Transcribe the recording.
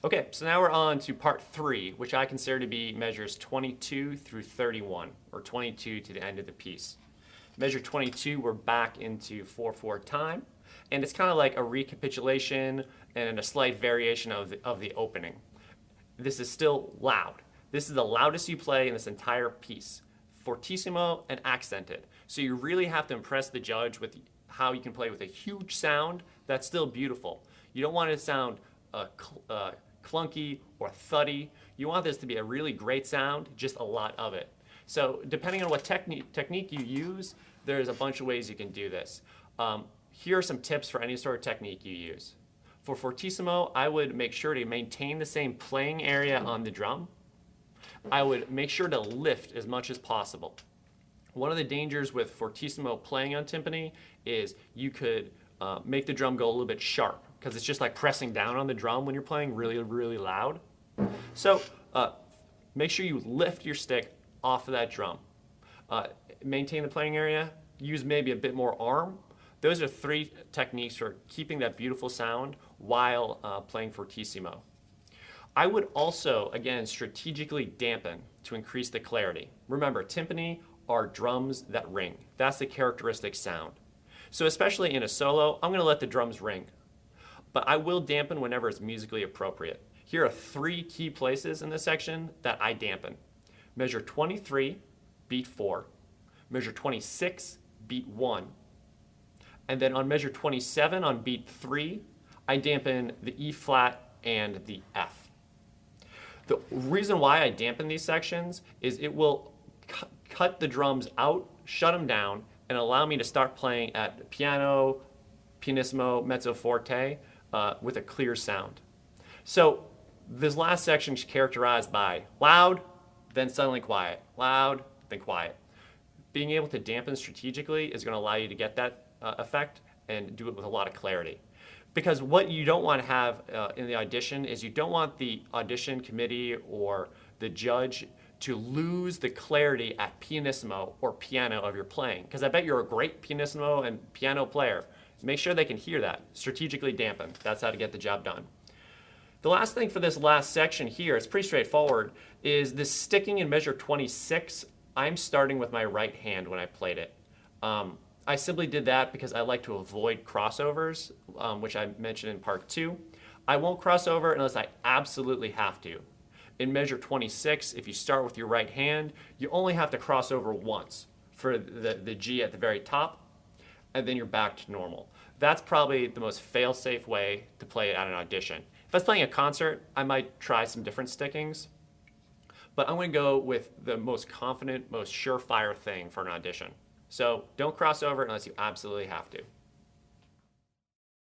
Okay, so now we're on to part 3, which I consider to be measures 22 through 31, or 22 to the end of the piece. Measure 22, we're back into 4/4 time, and it's kind of like a recapitulation and a slight variation of the opening. This is still loud. This is the loudest you play in this entire piece, fortissimo and accented. So you really have to impress the judge with how you can play with a huge sound that's still beautiful. You don't want it to sound clunky or thuddy. You want this to be a really great sound, just a lot of it. So depending on what technique you use, there's a bunch of ways you can do this. Here are some tips for any sort of technique you use. For fortissimo, I would make sure to maintain the same playing area on the drum. I would make sure to lift as much as possible. One of the dangers with fortissimo playing on timpani is you could make the drum go a little bit sharp, because it's just like pressing down on the drum when you're playing really, really loud. So make sure you lift your stick off of that drum. Maintain the playing area, use maybe a bit more arm. Those are 3 techniques for keeping that beautiful sound while playing fortissimo. I would also, again, strategically dampen to increase the clarity. Remember, timpani are drums that ring. That's the characteristic sound. So especially in a solo, I'm going to let the drums ring. But I will dampen whenever it's musically appropriate. Here are 3 key places in this section that I dampen. Measure 23, beat 4. Measure 26, beat 1. And then on measure 27, on beat 3, I dampen the E flat and the F. The reason why I dampen these sections is it will cut the drums out, shut them down, and allow me to start playing at piano, pianissimo, mezzo forte with a clear sound. So this last section is characterized by loud, then suddenly quiet, loud, then quiet. Being able to dampen strategically is going to allow you to get that effect and do it with a lot of clarity. Because what you don't want to have in the audition is you don't want the audition committee or the judge to lose the clarity at pianissimo or piano of your playing. Because I bet you're a great pianissimo and piano player. Make sure they can hear that. Strategically dampen. That's how to get the job done. The last thing for this last section here, it's pretty straightforward, is this sticking in measure 26. I'm starting with my right hand when I played it. I simply did that because I like to avoid crossovers, which I mentioned in part 2. I won't cross over unless I absolutely have to. In measure 26, if you start with your right hand, you only have to cross over once for the G at the very top, and then you're back to normal. That's probably the most fail-safe way to play it at an audition. If I was playing a concert, I might try some different stickings, but I'm going to go with the most confident, most surefire thing for an audition. So don't cross over unless you absolutely have to.